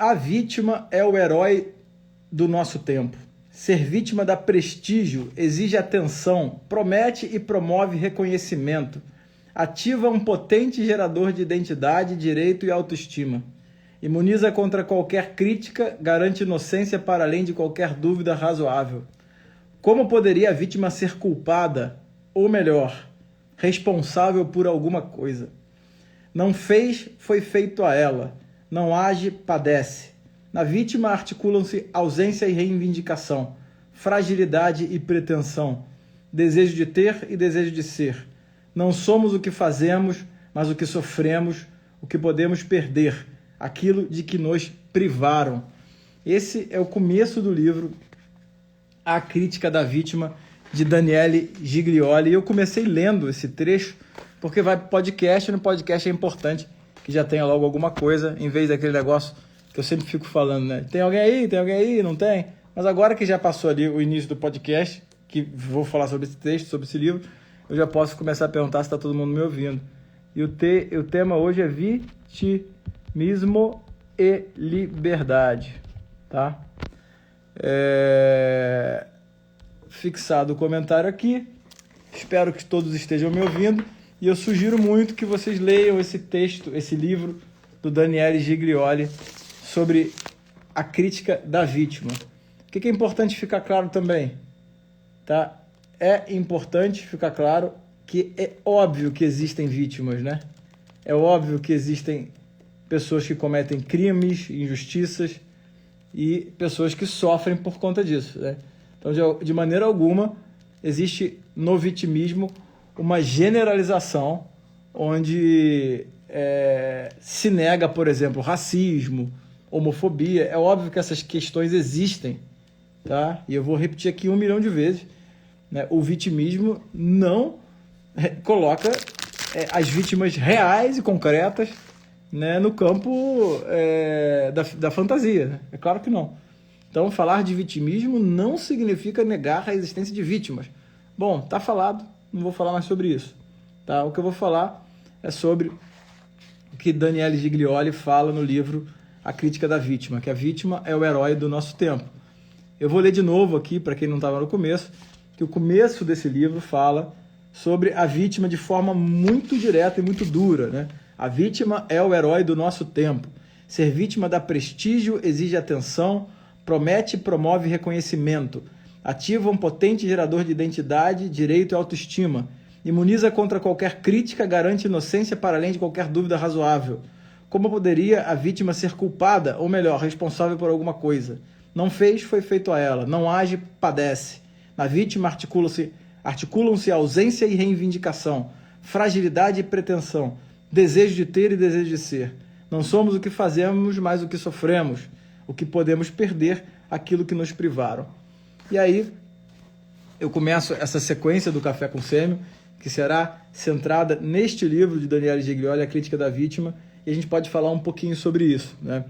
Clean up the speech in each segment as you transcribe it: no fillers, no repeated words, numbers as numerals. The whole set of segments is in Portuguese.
A vítima é o herói do nosso tempo. Ser vítima dá prestígio, exige atenção, promete e promove reconhecimento. Ativa um potente gerador de identidade, direito e autoestima. Imuniza contra qualquer crítica, garante inocência para além de qualquer dúvida razoável. Como poderia a vítima ser culpada, ou melhor, responsável por alguma coisa? Não fez, foi feito a ela. Não age, padece. Na vítima articulam-se ausência e reivindicação, fragilidade e pretensão, desejo de ter e desejo de ser. Não somos o que fazemos, mas o que sofremos, o que podemos perder, aquilo de que nos privaram. Esse é o começo do livro A Crítica da Vítima, de Daniele Giglioli. Eu comecei lendo esse trecho porque vai para o podcast, e no podcast é importante que já tenha logo alguma coisa, em vez daquele negócio que eu sempre fico falando, né? Tem alguém aí? Tem alguém aí? Não tem? Mas agora que já passou ali o início do podcast, que vou falar sobre esse texto, sobre esse livro, eu já posso começar a perguntar se está todo mundo me ouvindo. E o tema hoje é vitimismo e liberdade, tá? Fixado o comentário aqui, espero que todos estejam me ouvindo, e eu sugiro muito que vocês leiam esse texto, esse livro do Daniele Giglioli sobre a crítica da vítima. O que é importante ficar claro também? Tá? É importante ficar claro que é óbvio que existem vítimas, né? É óbvio que existem pessoas que cometem crimes, injustiças e pessoas que sofrem por conta disso, né? Então, de maneira alguma, existe no vitimismo uma generalização onde se nega, por exemplo, racismo, homofobia. É óbvio que essas questões existem, tá? E eu vou repetir aqui 1 milhão de vezes, né? O vitimismo não coloca as vítimas reais e concretas, né, no campo da fantasia, né? É claro que não. Então, falar de vitimismo não significa negar a existência de vítimas. Bom, tá falado, não vou falar mais sobre isso, tá? O que eu vou falar é sobre o que Daniele Giglioli fala no livro A Crítica da Vítima, que a vítima é o herói do nosso tempo. Eu vou ler de novo aqui, para quem não estava no começo, que o começo desse livro fala sobre a vítima de forma muito direta e muito dura, né? A vítima é o herói do nosso tempo. Ser vítima dá prestígio, exige atenção, promete e promove reconhecimento. Ativa um potente gerador de identidade, direito e autoestima. Imuniza contra qualquer crítica, garante inocência para além de qualquer dúvida razoável. Como poderia a vítima ser culpada, ou melhor, responsável por alguma coisa? Não fez, foi feito a ela. Não age, padece. Na vítima articulam-se ausência e reivindicação, fragilidade e pretensão, desejo de ter e desejo de ser. Não somos o que fazemos, mas o que sofremos, o que podemos perder, aquilo que nos privaram. E aí, eu começo essa sequência do Café com Sêmio, que será centrada neste livro de Daniele Giglioli, A Crítica da Vítima, e a gente pode falar um pouquinho sobre isso, né?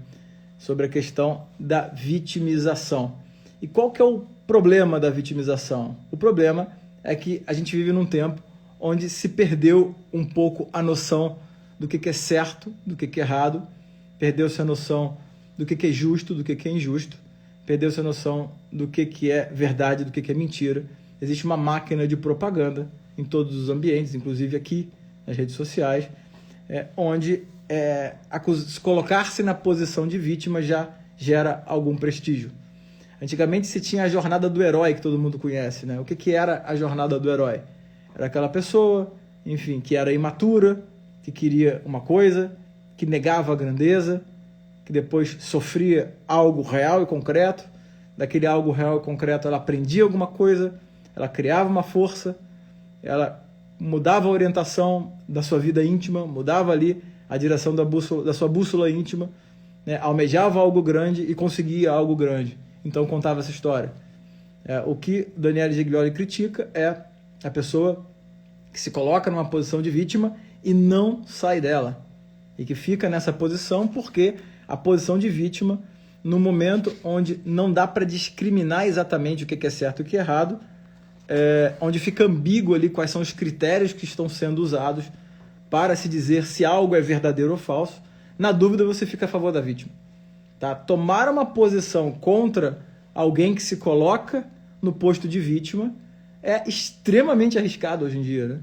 Sobre a questão da vitimização. E qual que é o problema da vitimização? O problema é que a gente vive num tempo onde se perdeu um pouco a noção do que é certo, do que é errado, perdeu-se a noção do que é justo, do que é injusto, perdeu-se a noção do que é verdade, do que é mentira. Existe uma máquina de propaganda em todos os ambientes, inclusive aqui nas redes sociais, onde colocar-se na posição de vítima já gera algum prestígio. Antigamente se tinha a jornada do herói, que todo mundo conhece, né? O que era a jornada do herói? Era aquela pessoa, enfim, que era imatura, que queria uma coisa, que negava a grandeza, que depois sofria algo real e concreto. Daquele algo real e concreto ela aprendia alguma coisa, ela criava uma força, ela mudava a orientação da sua vida íntima, mudava ali a direção da sua bússola íntima, né? Almejava algo grande e conseguia algo grande. Então contava essa história. O que Daniele Giglioli critica é a pessoa que se coloca numa posição de vítima e não sai dela. E que fica nessa posição porque a posição de vítima, no momento onde não dá para discriminar exatamente o que é certo e o que é errado, onde fica ambíguo ali quais são os critérios que estão sendo usados para se dizer se algo é verdadeiro ou falso, na dúvida você fica a favor da vítima. Tá? Tomar uma posição contra alguém que se coloca no posto de vítima é extremamente arriscado hoje em dia, né?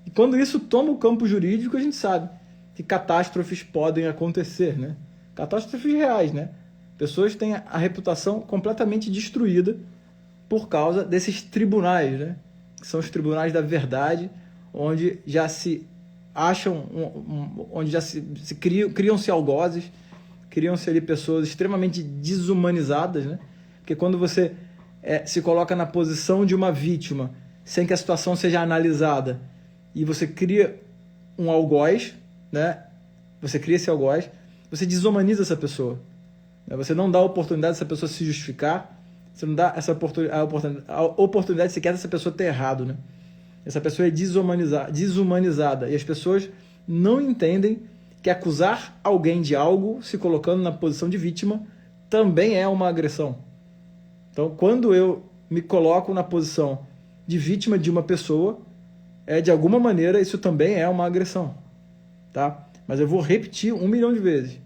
E quando isso toma o campo jurídico, a gente sabe que catástrofes podem acontecer, né? Catástrofes reais, né? Pessoas têm a reputação completamente destruída por causa desses tribunais, né? Que são os tribunais da verdade, onde já se acham, onde já se criam-se algozes, criam-se ali pessoas extremamente desumanizadas, né? Porque quando você se coloca na posição de uma vítima, sem que a situação seja analisada, e você cria um algoz, né? Você cria esse algoz, você desumaniza essa pessoa. Você não dá a oportunidade dessa pessoa se justificar, você não dá a oportunidade sequer dessa pessoa ter errado, né? Essa pessoa é desumanizada. E as pessoas não entendem que acusar alguém de algo, se colocando na posição de vítima, também é uma agressão. Então, quando eu me coloco na posição de vítima de uma pessoa, de alguma maneira, isso também é uma agressão. Tá? Mas eu vou repetir 1 milhão de vezes.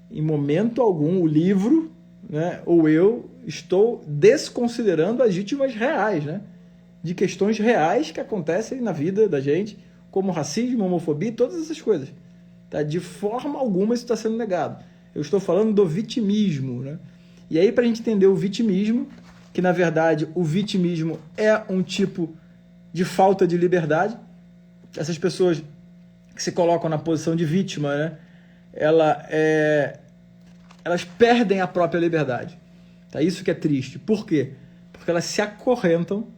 Em momento algum, o livro, né, ou eu, estou desconsiderando as vítimas reais, né, de questões reais que acontecem na vida da gente, como racismo, homofobia, todas essas coisas. Tá? De forma alguma isso está sendo negado. Eu estou falando do vitimismo. Né? E aí, para a gente entender o vitimismo, que na verdade o vitimismo é um tipo de falta de liberdade, essas pessoas que se colocam na posição de vítima, né, elas perdem a própria liberdade. Tá? Isso que é triste. Por quê? Porque elas se acorrentam,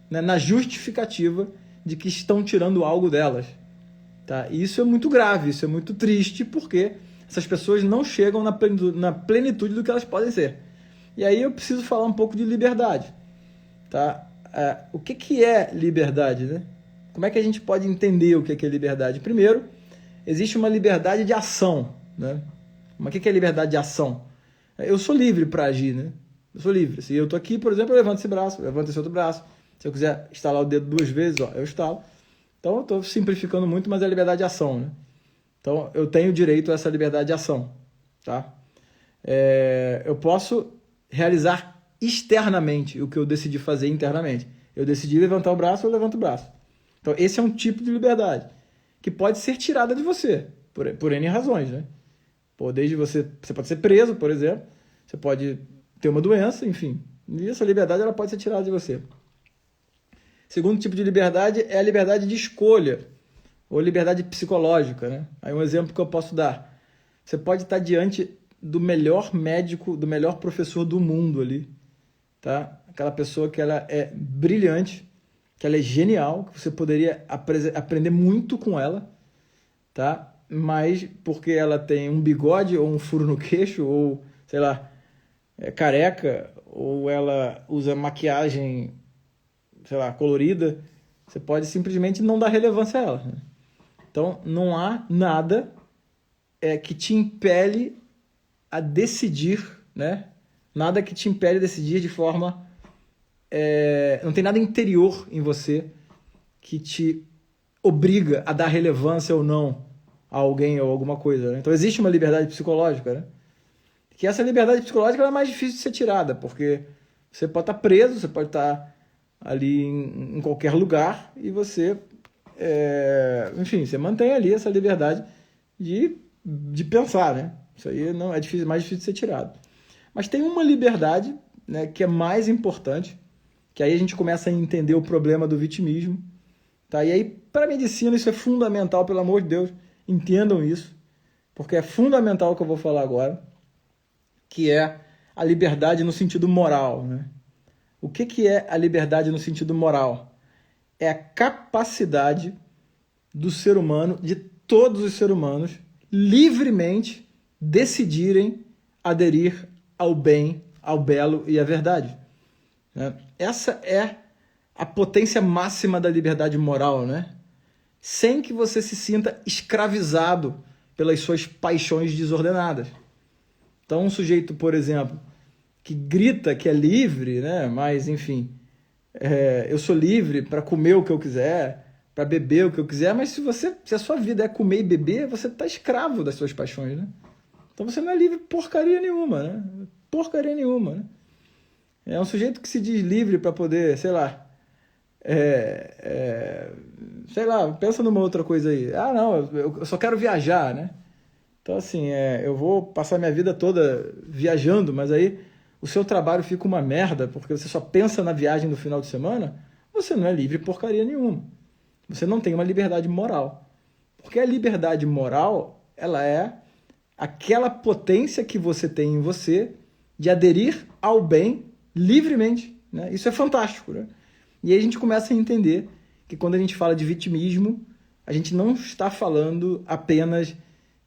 né, na justificativa de que estão tirando algo delas. Tá? E isso é muito grave, isso é muito triste, porque essas pessoas não chegam na plenitude do que elas podem ser. E aí eu preciso falar um pouco de liberdade. Tá? O que é liberdade? Né? Como é que a gente pode entender o que é liberdade? Primeiro, existe uma liberdade de ação. Né? Mas o que é liberdade de ação? Eu sou livre para agir. Né? Eu sou livre. Se eu estou aqui, por exemplo, eu levanto esse braço, eu levanto esse outro braço. Se eu quiser estalar o dedo 2 vezes, eu estalo. Então, eu estou simplificando muito, mas é liberdade de ação. Né? Então, eu tenho direito a essa liberdade de ação. Tá? Eu posso realizar externamente o que eu decidi fazer internamente. Eu decidi levantar o braço, eu levanto o braço. Então, esse é um tipo de liberdade que pode ser tirada de você, por N razões. Né? Desde você pode ser preso, por exemplo, você pode ter uma doença, enfim. E essa liberdade ela pode ser tirada de você. Segundo tipo de liberdade é a liberdade de escolha, ou liberdade psicológica. Né? Aí um exemplo que eu posso dar. Você pode estar diante do melhor médico, do melhor professor do mundo ali. Tá? Aquela pessoa que ela é brilhante, que ela é genial, que você poderia aprender muito com ela, tá? Mas porque ela tem um bigode ou um furo no queixo, ou, sei lá, é careca, ou ela usa maquiagem, sei lá, colorida, você pode simplesmente não dar relevância a ela. Né? Então, não há nada que te impele a decidir, né? Nada que te impele a decidir de forma... não tem nada interior em você que te obriga a dar relevância ou não a alguém ou alguma coisa. Né? Então, existe uma liberdade psicológica, né? Que essa liberdade psicológica é mais difícil de ser tirada, porque você pode estar preso, você pode estar ali em qualquer lugar e você, enfim, você mantém ali essa liberdade de pensar, né? Isso aí não é difícil, mais difícil de ser tirado. Mas tem uma liberdade, né, que é mais importante, que aí a gente começa a entender o problema do vitimismo. Tá? E aí, para a medicina, isso é fundamental, pelo amor de Deus, entendam isso, porque é fundamental o que eu vou falar agora, que é a liberdade no sentido moral. Né? O que é a liberdade no sentido moral? É a capacidade do ser humano, de todos os seres humanos, livremente decidirem aderir ao bem, ao belo e à verdade. Né? Essa é a potência máxima da liberdade moral, né? Sem que você se sinta escravizado pelas suas paixões desordenadas. Então, um sujeito, por exemplo, que grita que é livre, né? Mas, enfim, eu sou livre para comer o que eu quiser, para beber o que eu quiser, mas se a sua vida é comer e beber, você está escravo das suas paixões, né? Então você não é livre porcaria nenhuma, né? Porcaria nenhuma, né? É um sujeito que se diz livre para poder, sei lá, sei lá, pensa numa outra coisa aí. Ah, não, eu só quero viajar, né? Então, assim, eu vou passar minha vida toda viajando, mas aí o seu trabalho fica uma merda porque você só pensa na viagem no final de semana, você não é livre porcaria nenhuma. Você não tem uma liberdade moral. Porque a liberdade moral, ela é aquela potência que você tem em você de aderir ao bem livremente, né? Isso é fantástico, né? E aí a gente começa a entender que quando a gente fala de vitimismo, a gente não está falando apenas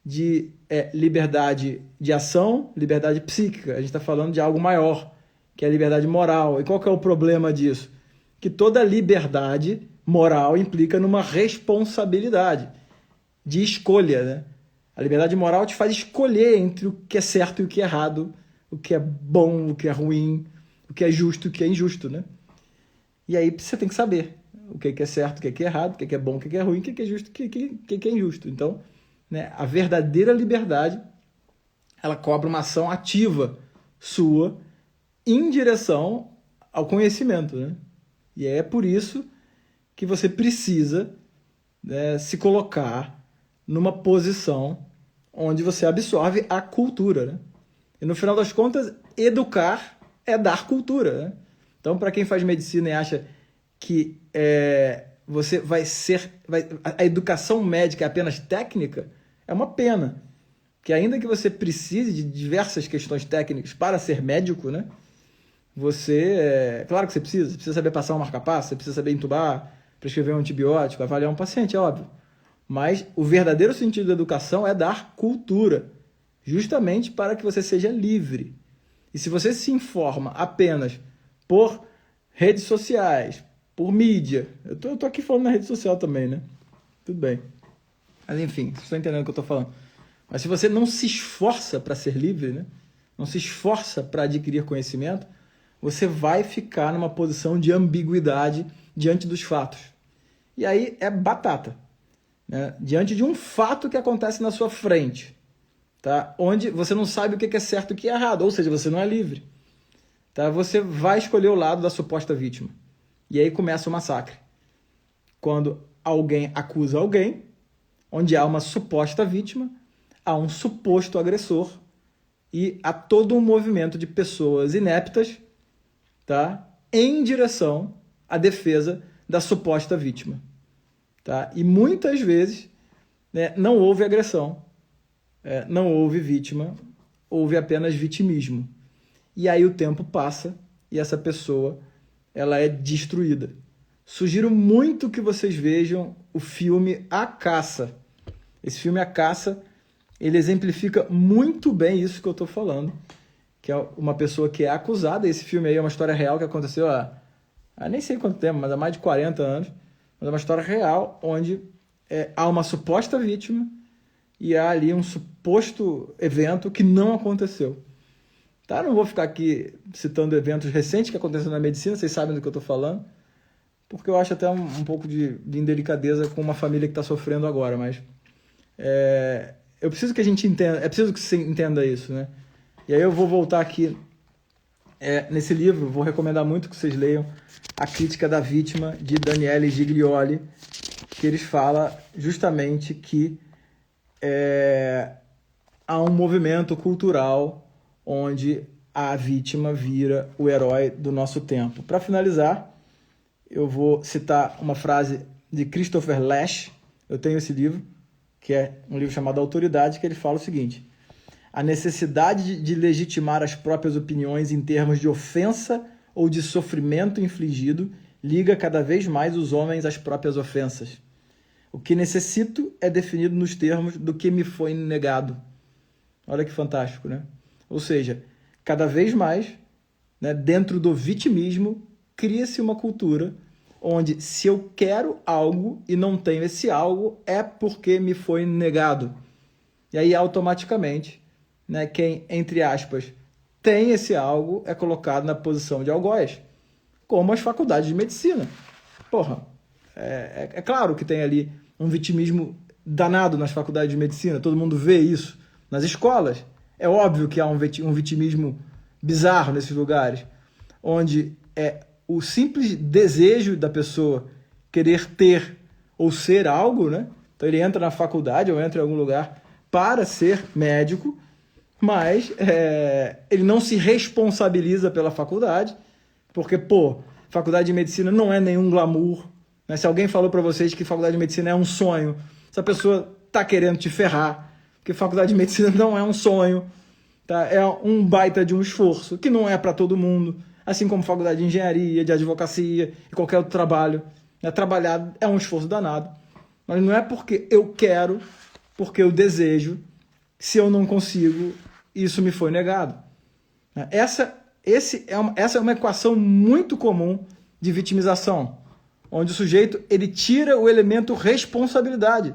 de liberdade de ação, liberdade psíquica. A gente está falando de algo maior, que é a liberdade moral. E qual que é o problema disso? Que toda liberdade moral implica numa responsabilidade de escolha, né? A liberdade moral te faz escolher entre o que é certo e o que é errado, o que é bom, o que é ruim, o que é justo e o que é injusto, né? E aí você tem que saber o que é certo, o que é errado, o que é bom, o que é ruim, o que é justo, o que é injusto. Então, né, a verdadeira liberdade, ela cobra uma ação ativa sua em direção ao conhecimento, né? E é por isso que você precisa, né, se colocar numa posição onde você absorve a cultura, né? E no final das contas, educar é dar cultura, né? Então, para quem faz medicina e acha que você a educação médica é apenas técnica, é uma pena. Que ainda que você precise de diversas questões técnicas para ser médico, né? Claro que você precisa saber passar um marca-passo, você precisa saber entubar, prescrever um antibiótico, avaliar um paciente, é óbvio. Mas o verdadeiro sentido da educação é dar cultura, justamente para que você seja livre. E se você se informa apenas por redes sociais, por mídia, eu tô aqui falando na rede social também, né? Tudo bem. Mas enfim, vocês estão entendendo o que eu estou falando. Mas se você não se esforça para ser livre, né? Não se esforça para adquirir conhecimento, você vai ficar numa posição de ambiguidade diante dos fatos. E aí é batata, né? Diante de um fato que acontece na sua frente, tá? Onde você não sabe o que é certo e o que é errado, ou seja, você não é livre. Tá? Você vai escolher o lado da suposta vítima. E aí começa o massacre. Quando alguém acusa alguém, onde há uma suposta vítima, há um suposto agressor e há todo um movimento de pessoas ineptas, tá? Em direção à defesa da suposta vítima. Tá? E muitas vezes, né, não houve agressão, não houve vítima, houve apenas vitimismo. E aí o tempo passa e essa pessoa ela é destruída. Sugiro muito que vocês vejam o filme A Caça. Esse filme A Caça, ele exemplifica muito bem isso que eu estou falando, que é uma pessoa que é acusada. Esse filme aí é uma história real que aconteceu há nem sei quanto tempo, mas há mais de 40 anos. Mas é uma história real onde há uma suposta vítima e há ali um suposto evento que não aconteceu. Tá? Não vou ficar aqui citando eventos recentes que aconteceram na medicina, vocês sabem do que eu estou falando, porque eu acho até um pouco de indelicadeza com uma família que está sofrendo agora, mas eu preciso que a gente entenda, é preciso que você entenda isso, né? E aí eu vou voltar aqui nesse livro, vou recomendar muito que vocês leiam A Crítica da Vítima, de Daniele Giglioli, que eles falam justamente que há um movimento cultural onde a vítima vira o herói do nosso tempo. Para finalizar, eu vou citar uma frase de Christopher Lasch. Eu tenho esse livro, que é um livro chamado Autoridade, que ele fala o seguinte: a necessidade de legitimar as próprias opiniões em termos de ofensa ou de sofrimento infligido liga cada vez mais os homens às próprias ofensas. O que necessito é definido nos termos do que me foi negado. Olha que fantástico, né? Ou seja, cada vez mais, né, dentro do vitimismo, cria-se uma cultura onde se eu quero algo e não tenho esse algo, é porque me foi negado. E aí, automaticamente, né, quem, entre aspas, tem esse algo é colocado na posição de algoz, como as faculdades de medicina. Porra, é claro que tem ali um vitimismo danado nas faculdades de medicina, todo mundo vê isso nas escolas. É óbvio que há um vitimismo bizarro nesses lugares, onde é o simples desejo da pessoa querer ter ou ser algo, né? Então ele entra na faculdade ou entra em algum lugar para ser médico, mas ele não se responsabiliza pela faculdade, porque, faculdade de medicina não é nenhum glamour, né? Se alguém falou para vocês que faculdade de medicina é um sonho, essa pessoa está querendo te ferrar, porque faculdade de medicina não é um sonho, tá? É um baita de um esforço, que não é para todo mundo, assim como faculdade de engenharia, de advocacia e qualquer outro trabalho. Né? Trabalhar é um esforço danado, mas não é porque eu quero, porque eu desejo, se eu não consigo, isso me foi negado. Essa é uma equação muito comum de vitimização, onde o sujeito ele tira o elemento responsabilidade.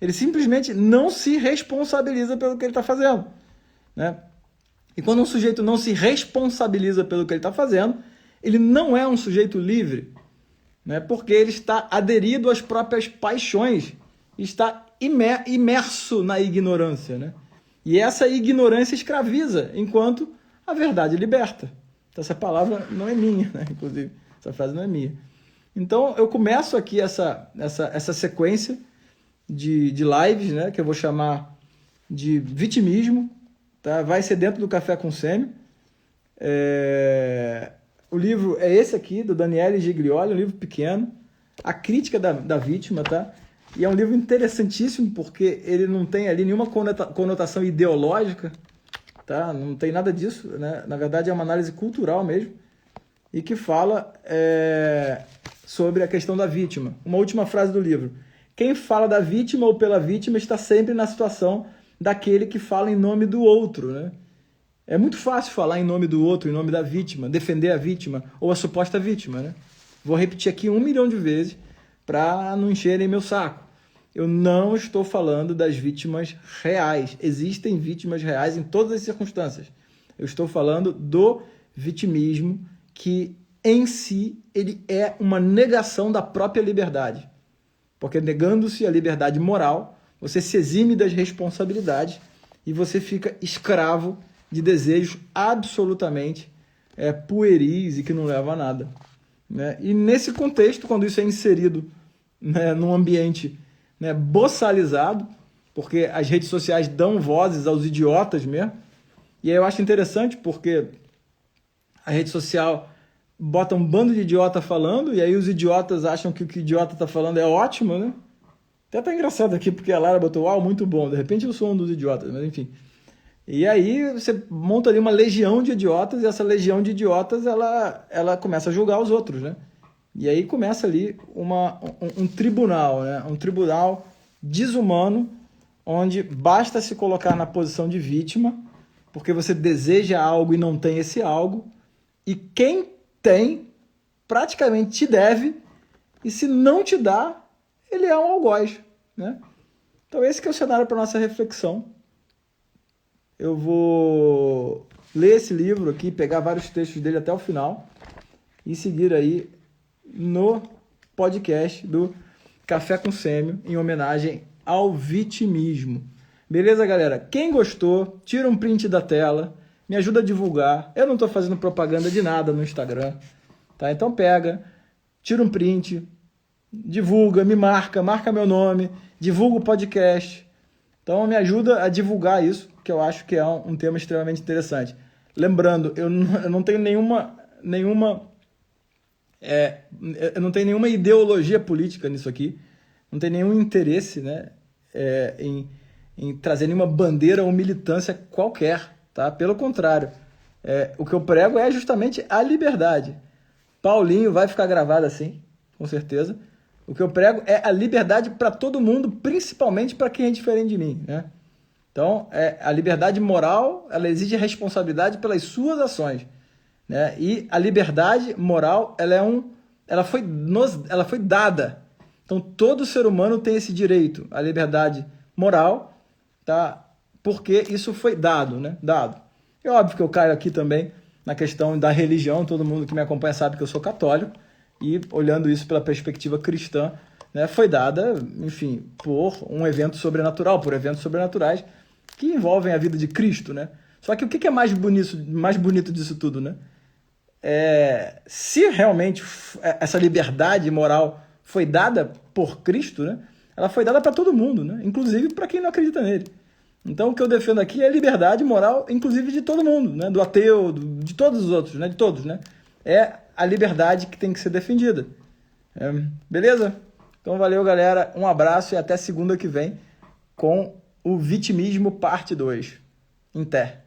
Ele simplesmente não se responsabiliza pelo que ele está fazendo. Né? E quando um sujeito não se responsabiliza pelo que ele está fazendo, ele não é um sujeito livre, né? Porque ele está aderido às próprias paixões, está imerso na ignorância. Né? E essa ignorância escraviza, enquanto a verdade liberta. Então, essa palavra não é minha, né? Inclusive, essa frase não é minha. Então, eu começo aqui essa sequência de lives, né? Que eu vou chamar de vitimismo. Tá? Vai ser dentro do Café com Sêmio. O livro é esse aqui, do Daniele Giglioli, um livro pequeno, A Crítica da Vítima, tá? E é um livro interessantíssimo porque ele não tem ali nenhuma conotação ideológica, tá? Não tem nada disso, né? Na verdade é uma análise cultural mesmo, e que fala sobre a questão da vítima. Uma última frase do livro: quem fala da vítima ou pela vítima está sempre na situação daquele que fala em nome do outro, né? É muito fácil falar em nome do outro, em nome da vítima, defender a vítima ou a suposta vítima, né? Vou repetir aqui 1 milhão de vezes para não encherem meu saco. Eu não estou falando das vítimas reais. Existem vítimas reais em todas as circunstâncias. Eu estou falando do vitimismo que, em si, ele é uma negação da própria liberdade. Porque negando-se a liberdade moral, você se exime das responsabilidades e você fica escravo de desejos absolutamente pueris e que não levam a nada. Né? E nesse contexto, quando isso é inserido, né, num ambiente, né, boçalizado, porque as redes sociais dão vozes aos idiotas mesmo, e aí eu acho interessante porque a rede social bota um bando de idiota falando, e aí os idiotas acham que o que o idiota está falando é ótimo, né? Até tá engraçado aqui, porque a Lara botou, uau, muito bom, de repente eu sou um dos idiotas, mas enfim. E aí você monta ali uma legião de idiotas, e essa legião de idiotas, ela começa a julgar os outros, né? E aí começa ali um tribunal, né? Um tribunal desumano, onde basta se colocar na posição de vítima, porque você deseja algo e não tem esse algo, e quem tem, praticamente te deve, e se não te dá, ele é um algoz, né? Então esse que é o cenário para nossa reflexão. Eu vou ler esse livro aqui, pegar vários textos dele até o final e seguir aí no podcast do Café com Sêmio, em homenagem ao vitimismo. Beleza, galera? Quem gostou, tira um print da tela, me ajuda a divulgar. Eu não estou fazendo propaganda de nada no Instagram, tá? Então pega, tira um print, divulga, me marca meu nome, divulga o podcast. Então me ajuda a divulgar isso, que eu acho que é um tema extremamente interessante. Lembrando, eu não tenho nenhuma ideologia política nisso aqui, não tenho nenhum interesse, né, em trazer nenhuma bandeira ou militância qualquer, tá? Pelo contrário, o que eu prego é justamente a liberdade. Paulinho vai ficar gravado assim, com certeza. O que eu prego é a liberdade para todo mundo, principalmente para quem é diferente de mim, né? Então, a liberdade moral, ela exige responsabilidade pelas suas ações, né? E a liberdade moral, ela foi dada. Então, todo ser humano tem esse direito à liberdade moral, tá? Porque isso foi dado, né? Dado. É óbvio que eu caio aqui também na questão da religião. Todo mundo que me acompanha sabe que eu sou católico. E olhando isso pela perspectiva cristã, né, foi dada, enfim, por um evento sobrenatural, por eventos sobrenaturais que envolvem a vida de Cristo, né? Só que o que é mais bonito disso tudo, né? Se realmente essa liberdade moral foi dada por Cristo, né? Ela foi dada para todo mundo, né? Inclusive para quem não acredita nele. Então o que eu defendo aqui é a liberdade moral, inclusive de todo mundo, né? Do ateu, de todos os outros, né? De todos, né? É a liberdade que tem que ser defendida. Beleza? Então valeu, galera. Um abraço e até segunda que vem com o Vitimismo parte 2. Em té.